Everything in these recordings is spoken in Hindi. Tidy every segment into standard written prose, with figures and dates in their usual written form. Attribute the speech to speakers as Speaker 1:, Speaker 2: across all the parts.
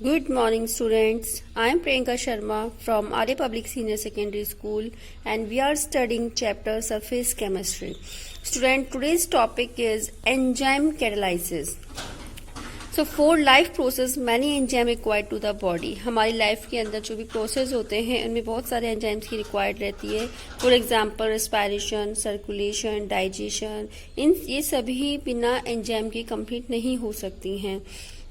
Speaker 1: Good morning, students. I am Priyanka Sharma from Arya Public Senior Secondary School, and we are studying chapter Surface Chemistry. Student, today's topic is enzyme catalysis. So for life process, many enzyme required to the body. हमारी लाइफ के अंदर जो भी प्रोसेस होते हैं उनमें बहुत सारे एंजाइम्स की रिक्वायर्ड रहती है. For example respiration, circulation, digestion, इन ये सभी बिना एंजाइम के कंप्लीट नहीं हो सकती हैं.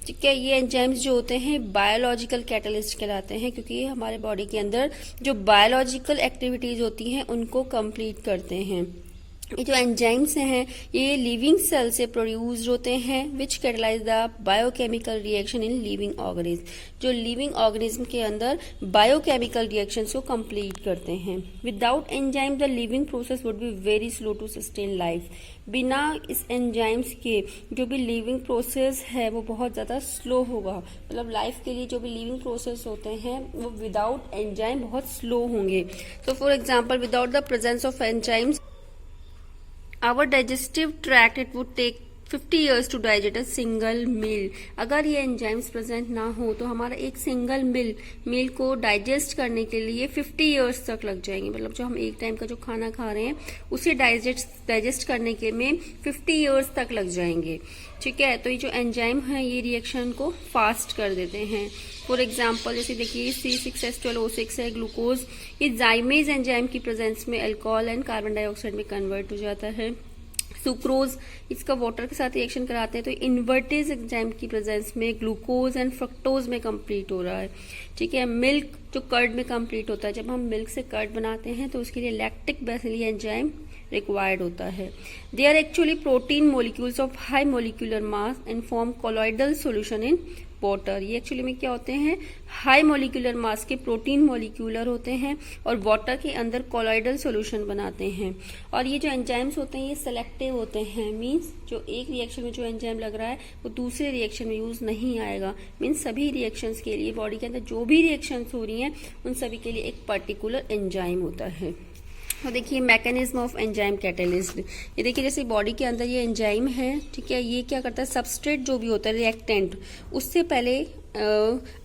Speaker 1: ठीक है, ये एंजाइम्स जो होते हैं बायोलॉजिकल कैटलिस्ट कहलाते हैं, क्योंकि ये हमारे बॉडी के अंदर जो बायोलॉजिकल एक्टिविटीज होती हैं उनको कंप्लीट करते हैं. ये जो एंजाइम्स हैं ये लिविंग सेल से प्रोड्यूस होते हैं which catalyse the biochemical reaction in living organism. जो लिविंग ऑर्गेनिज्म के अंदर बायोकेमिकल रिएक्शंस को कंप्लीट करते हैं. Without enzyme the living process would be very slow to sustain life. बिना इस एंजाइम्स के जो भी लिविंग प्रोसेस है वो बहुत ज़्यादा स्लो होगा. मतलब लाइफ के लिए जो भी लिविंग प्रोसेस होते हैं वो विदाउट एंजाइम बहुत स्लो होंगे. So for example without the presence of enzymes our digestive tract it would take 50 years to digest a single meal. अगर ये एंजाइम्स प्रेजेंट ना हो तो हमारा एक सिंगल मील को डाइजेस्ट करने के लिए 50 इयर्स तक लग जाएंगे. मतलब जो हम एक टाइम का जो खाना खा रहे हैं उसे डाइजेस्ट करने के में 50 इयर्स तक लग जाएंगे. ठीक है, तो ये जो एंजाइम है ये रिएक्शन को फास्ट कर देते हैं. फॉर एग्जाम्पल जैसे देखिए C6H12O6 है ग्लूकोज. ये जाइमेज एंजाइम की प्रेजेंस में अल्कोहल एंड कार्बन डाइऑक्साइड में कन्वर्ट हो जाता है. सुक्रोज इसका वाटर के साथ रिएक्शन कराते हैं तो इन्वर्टेज एंजाइम की प्रेजेंस में ग्लूकोज एंड फ्रक्टोज में कंप्लीट हो रहा है. ठीक है, मिल्क जो कर्ड में कंप्लीट होता है. जब हम मिल्क से कर्ड बनाते हैं तो उसके लिए लैक्टिक बेसिली एंजाइम रिक्वायर्ड होता है. They are actually protein molecules of high molecular mass and form colloidal solution in water. ये एक्चुअली में क्या होते हैं, हाई मोलिकुलर मास के प्रोटीन मोलिक्यूलर होते हैं और वाटर के अंदर कोलॉइडल सॉल्यूशन बनाते हैं. और ये जो एंजाइम्स होते हैं ये सेलेक्टिव होते हैं. मींस जो एक रिएक्शन में जो एंजाइम लग रहा है वो दूसरे रिएक्शन में यूज नहीं आएगा. मींस सभी रिएक्शंस के लिए बॉडी के अंदर जो भी रिएक्शंस हो रही हैं उन सभी के लिए एक पर्टिकुलर एंजाइम होता है. तो देखिए मैकेनिज्म ऑफ एंजाइम कैटलिस्ट. ये देखिए जैसे बॉडी के अंदर ये एंजाइम है. ठीक है, ये क्या करता है, सबस्ट्रेट जो भी होता है रिएक्टेंट उससे पहले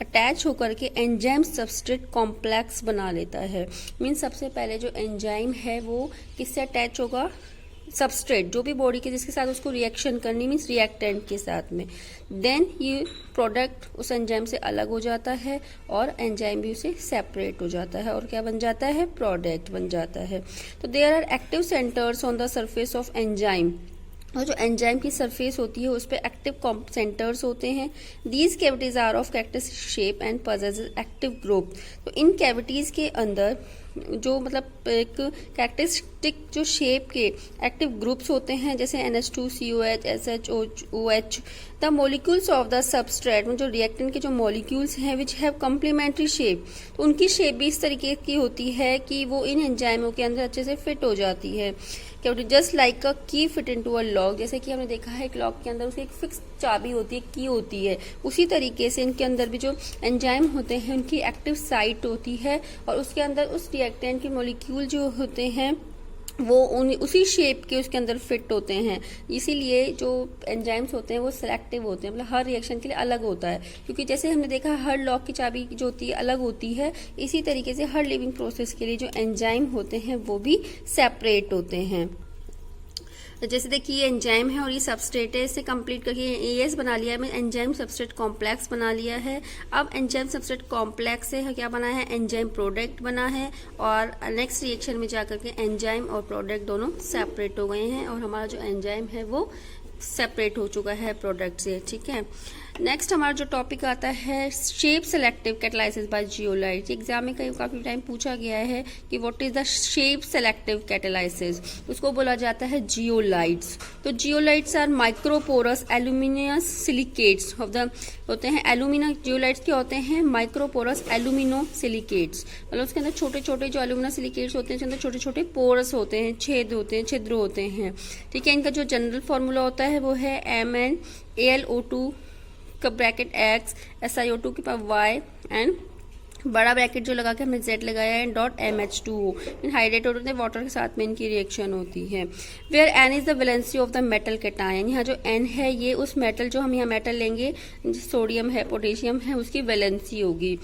Speaker 1: अटैच होकर के एंजाइम सबस्ट्रेट कॉम्प्लेक्स बना लेता है. मीन्स सबसे पहले जो एंजाइम है वो किससे अटैच होगा, सबस्ट्रेट जो भी बॉडी के जिसके साथ उसको रिएक्शन करनी मीन्स रिएक्टेंट के साथ में. देन ये प्रोडक्ट उस एंजाइम से अलग हो जाता है और एंजाइम भी उसे सेपरेट हो जाता है और क्या बन जाता है, प्रोडक्ट बन जाता है. तो there are active centres on the surface of enzyme. और जो एंजाइम की सरफेस होती है उस पर एक्टिव सेंटर्स होते हैं. These cavities are of characteristic shape and possess active group. तो इन कैविटीज के अंदर जो मतलब एक कैरेक्टरिस्टिक जो शेप के एक्टिव ग्रुप्स होते हैं जैसे NH2COH SHOOH. The molecules of the substrate जो रिएक्टेंट के जो मॉलिक्यूल्स हैं विच हैव कम्प्लीमेंट्री शेप. तो उनकी शेप भी इस तरीके की होती है कि वो इन एंजाइमों के अंदर अच्छे से फिट हो जाती है. जस्ट लाइक अ की फिट इनटू अ लॉक. जैसे कि हमने देखा है एक लॉक के अंदर उसकी एक फिक्स चाबी होती है, की होती है. उसी तरीके से इनके अंदर भी जो एंजाइम होते हैं उनकी एक्टिव साइट होती है और उसके अंदर उस रिएक्टेंट के मॉलिक्यूल जो होते हैं वो उसी शेप के उसके अंदर फिट होते हैं. इसीलिए जो एंजाइम्स होते हैं वो सिलेक्टिव होते हैं. मतलब हर रिएक्शन के लिए अलग होता है, क्योंकि जैसे हमने देखा हर लॉक की चाबी जो होती है अलग होती है, इसी तरीके से हर लिविंग प्रोसेस के लिए जो एंजाइम होते हैं वो भी सेपरेट होते हैं. तो जैसे देखिए ये एंजाइम है और ये सबस्ट्रेट है. इसे कंप्लीट करके एएस बना लिया है, मैं एंजाइम सबस्ट्रेट कॉम्प्लेक्स बना लिया है. अब एंजाइम सबस्ट्रेट कॉम्प्लेक्स से क्या बना है, एंजाइम प्रोडक्ट बना है. और नेक्स्ट रिएक्शन में जाकर के एंजाइम और प्रोडक्ट दोनों सेपरेट हो गए हैं और हमारा जो एंजाइम है वो सेपरेट हो चुका है प्रोडक्ट से. ठीक है, नेक्स्ट हमारा जो टॉपिक आता है shape selective catalysis by zeolites. Exam में काफी टाइम पूछा गया है कि what is the shape selective catalysis. उसको बोला जाता है जियोलाइट्स. तो zeolites are microporous aluminous silicates of the होते हैं. एल्यूमिना जियोलाइट्स क्या होते हैं, माइक्रोपोरस एल्यूमिनो सिलिकेट्स. मतलब उसके अंदर छोटे छोटे जो एल्यूमिना सिलिकेट्स होते हैं उसके अंदर छोटे छोटे पोरस होते हैं, छेद होते हैं, छिद्र होते हैं. ठीक है, इनका जो जनरल फॉर्मूला होता है वो है MnAlO2 का ब्रैकेट X SiO2 के पास Y एंड बड़ा ब्रैकेट जो लगा के हमने Z लगाया है डॉट MH2O, इन हाइड्रेट होते हैं वाटर के साथ में इनकी रिएक्शन होती है। Where N is the valency of the metal cation, यहाँ जो N है ये उस मेटल, जो हम यहाँ मेटल लेंगे सोडियम है पोटेशियम है, उसकी वैलेंसी होगी।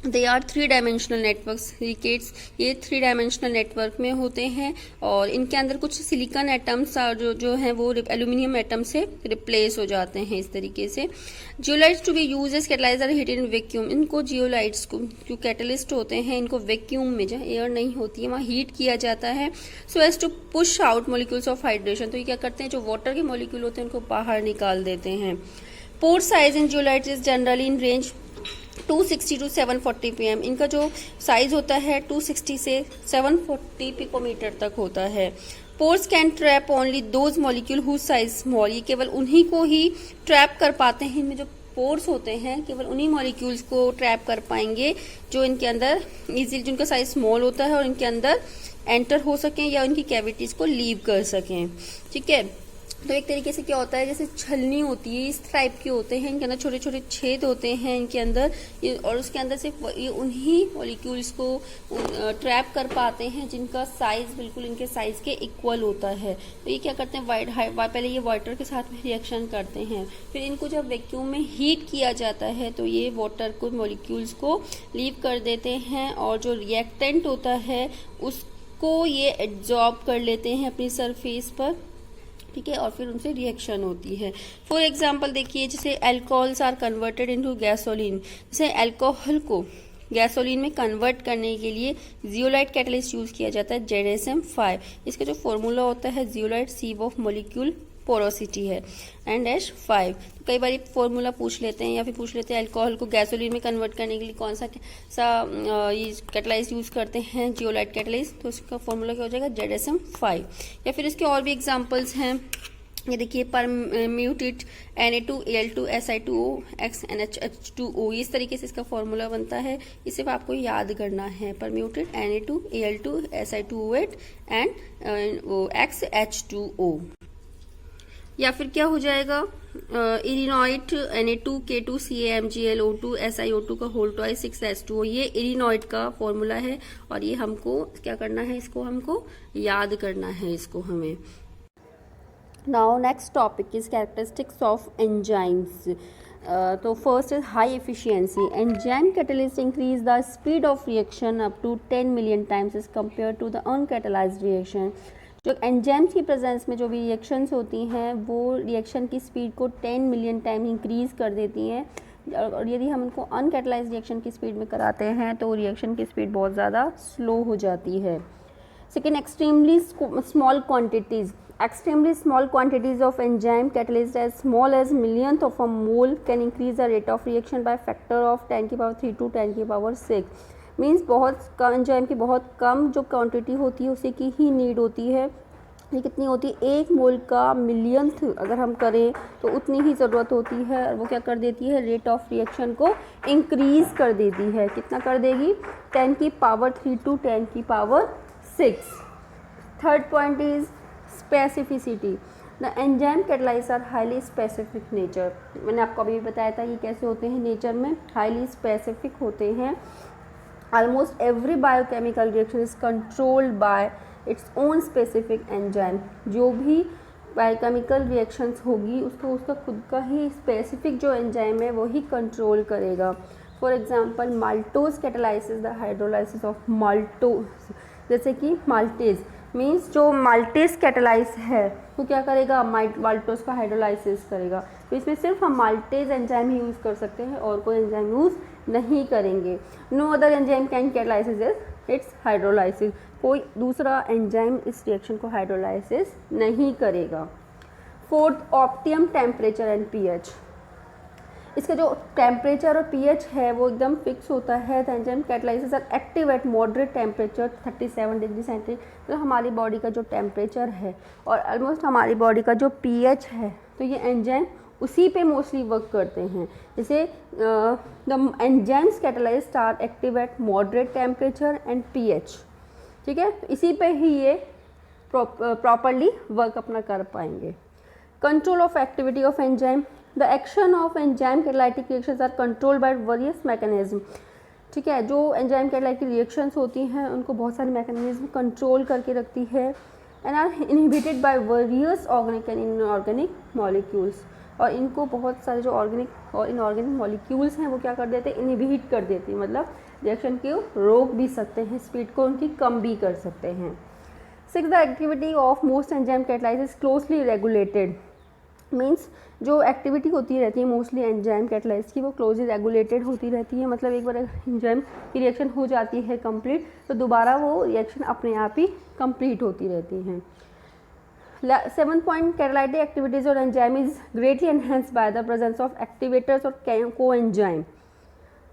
Speaker 1: They are 3 dimensional network silicates, ये 3 डायमेंशनल नेटवर्क में होते हैं और इनके अंदर कुछ सिलिकॉन एटम्स जो हैं वो एल्यूमिनियम एटम से रिप्लेस हो जाते हैं इस तरीके से। Zeolites to be use as catalyser heat in vacuum, इनको जियोलाइट्स को जो कैटलिस्ट होते हैं इनको वैक्यूम में, जहाँ एयर नहीं होती है वहाँ हीट किया जाता है so as to push out molecules of hydration. तो ये क्या करते हैं, जो वाटर के मोलिक्यूल होते हैं उनको बाहर निकाल देते हैं। Pore size in zeolites is generally in range 260 to 740 pm, इनका जो साइज होता है 260 से 740 पिकोमीटर तक होता है। Pores can trap only those molecule whose size small, ये केवल उन्हीं को ही ट्रैप कर पाते हैं, इनमें जो पोर्स होते हैं केवल उन्हीं मॉलिक्यूल्स को ट्रैप कर पाएंगे जो इनके अंदर इजीली, जिनका साइज स्मॉल होता है और इनके अंदर एंटर हो सकें या उनकी कैविटीज को लीव कर सकें। ठीक है, तो एक तरीके से क्या होता है, जैसे छलनी होती है इस टाइप के होते हैं, इनके अंदर छोटे छोटे छेद होते हैं इनके अंदर, और उसके अंदर से ये उन्हीं मॉलिक्यूल्स को ट्रैप कर पाते हैं जिनका साइज बिल्कुल इनके साइज के इक्वल होता है। तो ये क्या करते हैं, पहले ये वाटर के साथ में रिएक्शन करते हैं, फिर इनको जब वैक्यूम में हीट किया जाता है तो ये वाटर को मॉलिक्यूल्स को लीव कर देते हैं और जो रिएक्टेंट होता है उसको ये एब्जॉर्ब कर लेते हैं अपनी सरफेस पर। ठीक है, और फिर उनसे रिएक्शन होती है। फॉर एग्जांपल देखिए, जैसे alcohols are converted into gasoline, जैसे अल्कोहल को गैसोलीन में कन्वर्ट करने के लिए जियोलाइट कैटलिस्ट यूज किया जाता है ZSM5। इसका जो फॉर्मूला होता है zeolite sieve of molecule porosity है N-5। तो कई बार फॉर्मूला पूछ लेते हैं या फिर पूछ लेते हैं अल्कोहल को गैसोलीन में कन्वर्ट करने के लिए कौन सा ये कैटलाइज यूज करते हैं, जियोलाइट कैटलाइज, तो उसका फॉर्मूला क्या हो जाएगा ZSM5। या फिर इसके और भी एग्जांपल्स हैं, ये देखिए परम्यूटेड Na2Al2Si2O XNH2O, इस तरीके से इसका फॉर्मूला बनता है, इसे सिर्फ आपको याद करना है, परम्यूटेड Na2Al2Si2O एंड XH2O। या फिर क्या हो जाएगा इरिनॉइट Na2K2CaMgLO2 SiO2 का होल ट्वाइस 6H2O, ये इरिनॉइट का फॉर्मूला है और ये हमको क्या करना है, इसको हमको याद करना है इसको हमें। Now next topic is characteristics of enzymes. तो first is high efficiency, enzyme catalyst increase the speed of reaction up to 10 million times as compare to the uncatalysed reaction. जो एंजाइम्स की प्रेजेंस में जो भी रिएक्शंस होती हैं वो रिएक्शन की स्पीड को 10 मिलियन टाइम इंक्रीज कर देती हैं, और यदि हम उनको अनकैटलाइज्ड रिएक्शन की स्पीड में कराते हैं तो रिएक्शन की स्पीड बहुत ज़्यादा स्लो हो जाती है। Second, extremely small quantities, extremely small quantities of enzyme catalyst as small as millionth of a mole can increase the rate of reaction by factor of 10 की पावर 3 to 10 की पावर 6। मीन्स बहुत एंजाइम की बहुत कम जो क्वांटिटी होती है उसी की ही नीड होती है। ये कितनी होती है, 1 मोल का मिलियंथ अगर हम करें तो उतनी ही ज़रूरत होती है, और वो क्या कर देती है, रेट ऑफ रिएक्शन को इंक्रीज़ कर देती है। कितना कर देगी, 10 की पावर 3 to 10 की power 6। Third point is specificity, the enzyme catalyse are highly specific nature. मैंने आपको अभी बताया था ये कैसे होते हैं, नेचर में हाईली स्पेसिफिक होते हैं। Almost every biochemical reaction is controlled by its own specific enzyme. जो भी बायोकेमिकल रिएक्शंस होगी उसको उसका खुद का ही स्पेसिफिक जो एंजाइम है वही कंट्रोल करेगा। For example maltose catalysis the hydrolysis of maltose, जैसे कि माल्टेज मीन्स जो माल्टेज कैटलाइज है वो क्या करेगा, माल्टोज का हाइड्रोलाइसिस करेगा। तो इसमें सिर्फ हम माल्टेज एंजाइम ही यूज़ कर सकते हैं और कोई एंजाइम यूज़ नहीं करेंगे। No other enzyme can catalysis its hydrolysis, कोई दूसरा एंजाइम इस रिएक्शन को हाइड्रोलाइसिस नहीं करेगा। Fourth, optimum temperature and pH, इसका जो टेम्परेचर और पीएच है वो एकदम फिक्स होता है। The enzyme catalysis are active at moderate temperature 37 degree centigrade, तो हमारी बॉडी का जो टेम्परेचर है और ऑलमोस्ट हमारी बॉडी का जो पीएच है तो ये एंजाइम उसी पे मोस्टली वर्क करते हैं। जैसे the enzymes catalysed are active at moderate temperature and pH, ठीक है, तो इसी पे ही ये प्रॉपरली वर्क अपना कर पाएंगे। Control of activity of enzyme, the action of enzyme catalytic reactions are controlled by various mechanisms। ठीक है। जो एंजाइम कैटालाइट की रिएक्शंस होती हैं उनको बहुत सारे मैकेनिज्म कंट्रोल करके रखती है and are inhibited by various organic and inorganic molecules. और इनको बहुत सारे जो ऑर्गेनिक और इनऑर्गेनिक मॉलिक्यूल्स हैं वो क्या कर देते हैं, इनहिबिट कर देती है, मतलब रिएक्शन को रोक भी सकते हैं, स्पीड को उनकी कम भी कर सकते हैं। 6. The activity of most enzyme catalyse is closely regulated. Means जो एक्टिविटी होती रहती है मोस्टली एंजाइम कैटालाइज की वो क्लोजली रेगुलेटेड होती रहती है, मतलब एक बार एंजाइम की रिएक्शन हो जाती है कंप्लीट तो दोबारा वो रिएक्शन अपने आप ही कंप्लीट होती रहती हैं। 7th पॉइंट, कैटालाइटिक एक्टिविटीज और enzyme is greatly enhanced by the presence of activators और को एंजाइम।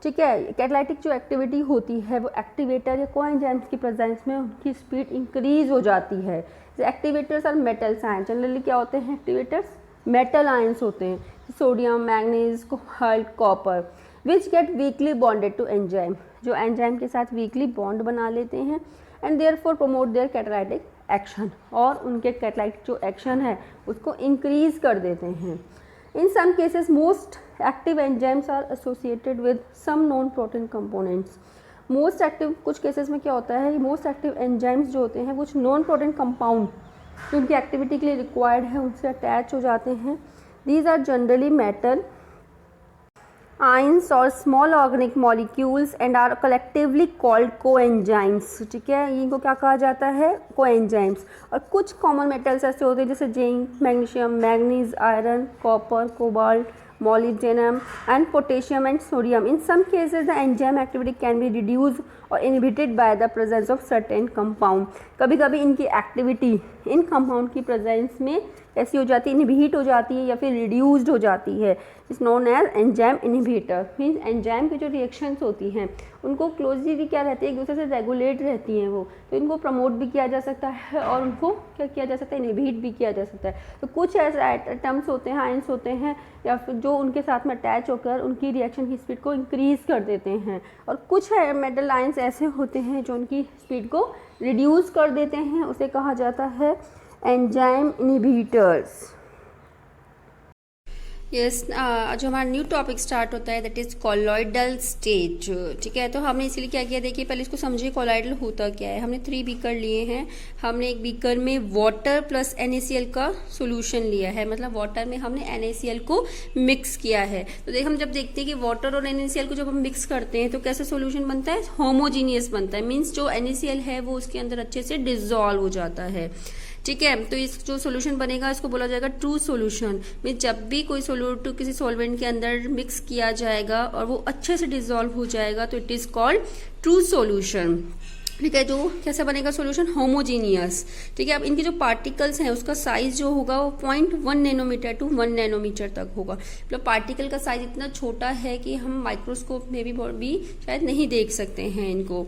Speaker 1: ठीक है, कैटालाइटिक जो एक्टिविटी होती है वो एक्टिवेटर या को एंजाइम्स की प्रेजेंस में उनकी स्पीड इंक्रीज हो जाती है। एक्टिवेटर्स और मेटल्स आयन, जनरली क्या होते हैं एक्टिवेटर्स, मेटल आयंस होते हैं, sodium, manganese, cobalt, copper, which get weakly bonded to enzyme, जो एंजाइम के साथ वीकली बॉन्ड बना लेते हैं and therefore promote their catalytic action, और उनके कैटालाइटिक जो एक्शन है उसको इंक्रीज कर देते हैं। In some cases most active enzymes are associated with some non protein components. Most active, कुछ केसेस में क्या होता है, मोस्ट एक्टिव एंजाइम्स जो होते हैं कुछ नॉन प्रोटीन कंपाउंड जो उनकी एक्टिविटी के लिए रिक्वायर्ड है उनसे अटैच हो जाते हैं। These are generally metal ions और small organic molecules and are collectively called coenzymes. ठीक है, इनको क्या कहा जाता है, कोएंजाइम्स। और कुछ कॉमन मेटल्स ऐसे होते हैं जैसे zinc, magnesium, manganese, iron, copper, cobalt, molybdenum and potassium and sodium. In some cases the enzyme activity can be reduced or inhibited by the presence of certain compound. कभी कभी इनकी एक्टिविटी इन कंपाउंड की प्रेजेंस में ऐसी हो जाती है, इनहिबिट हो जाती है या फिर रिड्यूस्ड हो जाती है, is known as enzyme inhibitor. Means enzyme की जो रिएक्शंस होती हैं उनको क्लोजली भी क्या रहती है, एक दूसरे से रेगुलेट रहती हैं वो, तो इनको प्रमोट भी किया जा सकता है और उनको क्या किया जा सकता है, इनहिबिट भी किया जा सकता है। तो कुछ ऐसे आइटम्स होते हैं, आयंस होते हैं या फिर जो उनके साथ में अटैच होकर उनकी रिएक्शन की स्पीड को इंक्रीज कर देते हैं, और कुछ मेटल आयंस ऐसे होते हैं जो उनकी स्पीड को रिड्यूस कर देते हैं, उसे कहा जाता है एंजाइम इनहिबिटर्स। यस, जो हमारा न्यू टॉपिक स्टार्ट होता है दैट इज कॉलॉइडल स्टेज। ठीक है, तो हमने इसलिए क्या किया, देखिए पहले इसको समझिए कॉलॉइडल होता क्या है। हमने 3 बीकर लिए हैं, हमने एक बीकर में वाटर प्लस NaCl का सोल्यूशन लिया है, मतलब वाटर में हमने NaCl को मिक्स किया है। तो देख हम जब देखते हैं कि वाटर और NaCl को जब हम मिक्स करते हैं तो कैसा सोल्यूशन बनता है, होमोजीनियस बनता है। मीन्स जो NaCl है वो उसके अंदर अच्छे से डिजॉल्व हो जाता है। ठीक है, तो इस जो सोल्यूशन बनेगा इसको बोला जाएगा ट्रू सोल्यूशन। मीन जब भी कोई सोल्यूट किसी सॉल्वेंट के अंदर मिक्स किया जाएगा और वो अच्छे से डिजॉल्व हो जाएगा तो it is called true solution. ठीक है, जो कैसा बनेगा सोल्यूशन, होमोजीनियस। ठीक है, अब इनके जो पार्टिकल्स हैं उसका साइज जो होगा वो 0.1 नैनोमीटर टू 1 नैनोमीटर तक होगा। मतलब पार्टिकल का साइज इतना छोटा है कि हम माइक्रोस्कोप में भी शायद नहीं देख सकते हैं इनको।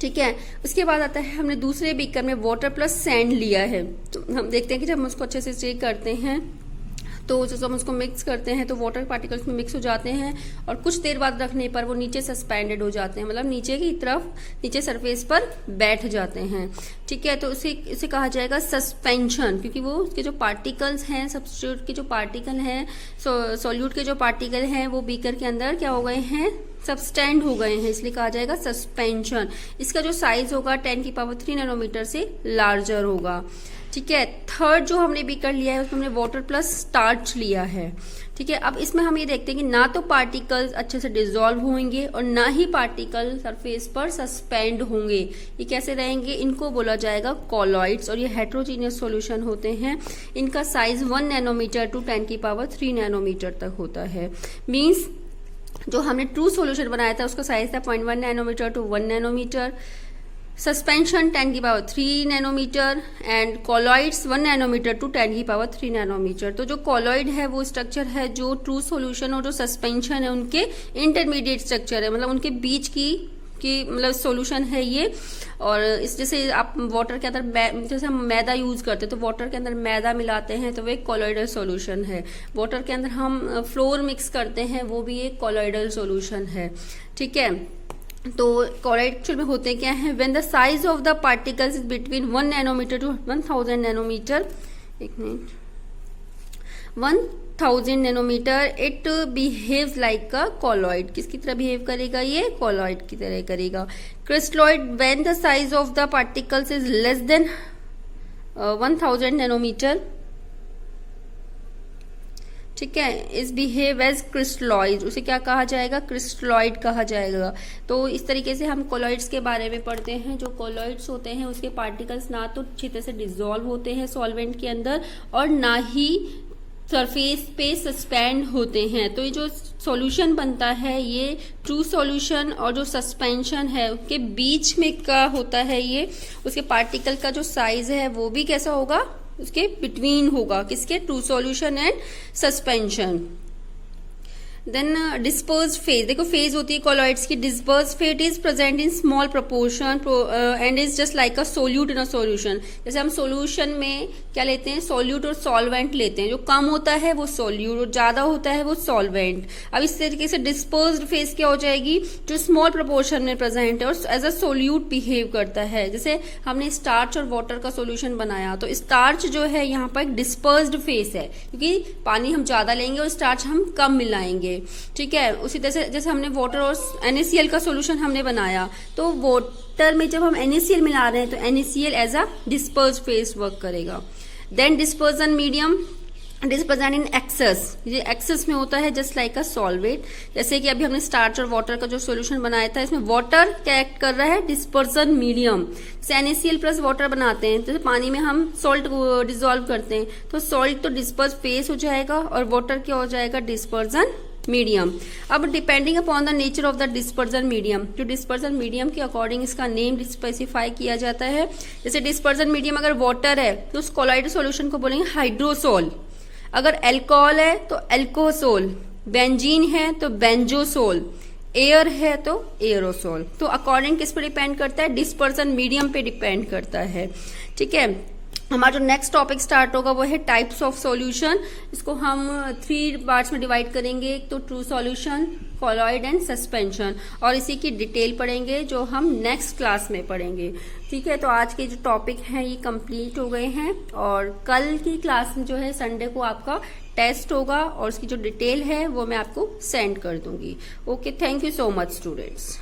Speaker 1: ठीक है, उसके बाद आता है हमने दूसरे बीकर में वाटर प्लस सैंड लिया है। तो हम देखते हैं कि जब हम उसको अच्छे से चेक करते हैं तो जब हम उसको मिक्स करते हैं तो वाटर पार्टिकल्स में मिक्स हो जाते हैं और कुछ देर बाद रखने पर वो नीचे सस्पेंडेड हो जाते हैं, मतलब नीचे की तरफ, नीचे सरफेस पर बैठ जाते हैं। ठीक है, तो इसे कहा जाएगा सस्पेंशन, क्योंकि वो उसके जो पार्टिकल्स हैं, सब्स्टिट्यूट के जो पार्टिकल हैं, सॉल्यूट के जो पार्टिकल हैं वो बीकर के अंदर क्या हो गए हैं, सबस्टैंड हो गए हैं, इसलिए कहा जाएगा सस्पेंशन। इसका जो साइज होगा 10⁻³ नैनोमीटर से लार्जर होगा। ठीक है, थर्ड जो हमने बीकर लिया है उसमें हमने वाटर प्लस स्टार्च लिया है। ठीक है, अब इसमें हम ये देखते हैं कि ना तो पार्टिकल्स अच्छे से डिसॉल्व होंगे और ना ही पार्टिकल सरफेस पर सस्पेंड होंगे। ये कैसे रहेंगे, इनको बोला जाएगा कॉलॉइड्स, और ये हेट्रोजीनियस सॉल्यूशन होते हैं। इनका साइज 1 नैनोमीटर टू 10⁻³ नैनोमीटर तक होता है। मीन्स जो हमने ट्रू सॉल्यूशन बनाया था उसका साइज था 0.1 nanometre to 1 nanometre, suspension 10⁻³ nanometre and colloids 1 nanometre to 10⁻³ nanometre. तो जो कॉलॉइड है वो स्ट्रक्चर है जो ट्रू सॉल्यूशन और जो सस्पेंशन है उनके इंटरमीडिएट स्ट्रक्चर है, मतलब उनके बीच की मतलब सॉल्यूशन है ये। और इस जैसे आप वाटर के अंदर जैसे हम मैदा यूज करते हैं तो वाटर के अंदर मैदा मिलाते हैं तो वो एक कॉलॉइडल सॉल्यूशन है। वाटर के अंदर हम फ्लोर मिक्स करते हैं वो भी एक कॉलॉइडल सॉल्यूशन है। ठीक है, तो कॉलॉइड एक्चुअल में होते क्या है, when the size of the particles is between 1 nanometre to 1000 nanometre, 1000 1000 nanometre it behaves like a colloid. किसकी तरह बिहेव करेगा? ये कॉलॉइड की तरह करेगा। Crystalloid when the size of the particles is less than 1000 nanometre, ठीक है, इस बिहेव एज क्रिस्टलॉइड, उसे क्या कहा जाएगा? क्रिस्टलॉइड कहा जाएगा। तो इस तरीके से हम कॉलॉइड्स के बारे में पढ़ते हैं। जो कॉलॉइड्स होते हैं उसके पार्टिकल्स ना तो अच्छी तरह से डिसॉल्व होते हैं सॉल्वेंट के अंदर और ना ही सरफेस पे सस्पेंड होते हैं। तो ये जो सॉल्यूशन बनता है ये ट्रू सॉल्यूशन और जो सस्पेंशन है उसके बीच में का होता है। ये उसके पार्टिकल का जो साइज है वो भी कैसा होगा? उसके बिटवीन होगा। किसके? True solution and suspension. Then disperse phase, देखो फेज होती है कॉलॉइड्स की। Disperse phase is present in small proportion and is just like a solute in a solution. जैसे हम सॉल्यूशन में क्या लेते हैं? सॉल्यूट और सॉल्वेंट लेते हैं। जो कम होता है वो सॉल्यूट और ज्यादा होता है वो सॉल्वेंट। अब इस तरीके से डिस्पर्स्ड फेज क्या हो जाएगी? जो स्मॉल प्रोपोर्शन में प्रेजेंट है और एज अ सोल्यूट बिहेव करता है। जैसे हमने स्टार्च और वाटर का सोल्यूशन बनाया तो स्टार्च जो है यहाँ पर एक डिस्पर्स्ड फेज है क्योंकि पानी हम ज्यादा लेंगे और स्टार्च हम कम मिलाएंगे, ठीक है। उसी तरह से जैसे हमने वाटर और NaCl का सॉल्यूशन हमने बनाया तो वाटर में जब हम NaCl मिला रहे हैं तो NaCl as a disperse phase work करेगा। Then dispersion medium dispersion in excess, ये एक्सेस में होता है जस्ट लाइक अ सॉल्वेट। जैसे कि अभी हमने स्टार्च और वाटर का जो सॉल्यूशन बनाया था इसमें वाटर क्या एक्ट कर रहा है? Dispersion medium. जैसे NaCl प्लस वाटर बनाते हैं तो पानी में हम सॉल्ट डिसॉल्व करते हैं तो सॉल्ट तो डिस्पर्स फेस हो जाएगा और वाटर क्या हो जाएगा? Dispersion medium. अब depending upon the nature of the dispersion medium, जो डिस्पर्जन मीडियम के अकॉर्डिंग इसका नेम स्पेसिफाई किया जाता है। जैसे डिस्पर्जन मीडियम अगर वाटर है तो उस कोलॉइड सॉल्यूशन को बोलेंगे हाइड्रोसोल। अगर अल्कोहल है तो अल्कोसोल, बेंजीन है तो बेंजोसोल, एयर है तो एयरोसोल। तो अकॉर्डिंग किस पे डिपेंड करता है? डिस्पर्जन मीडियम पे डिपेंड करता है, ठीक है। हमारा जो नेक्स्ट टॉपिक स्टार्ट होगा वो है टाइप्स ऑफ सॉल्यूशन। इसको हम 3 पार्ट्स में डिवाइड करेंगे। एक तो true solution, colloid and suspension, और इसी की डिटेल पढ़ेंगे जो हम नेक्स्ट क्लास में पढ़ेंगे, ठीक है। तो आज के जो टॉपिक हैं ये कंप्लीट हो गए हैं और कल की क्लास में जो है संडे को आपका टेस्ट होगा और उसकी जो डिटेल है वो मैं आपको सेंड कर दूंगी। Okay, thank you so much students.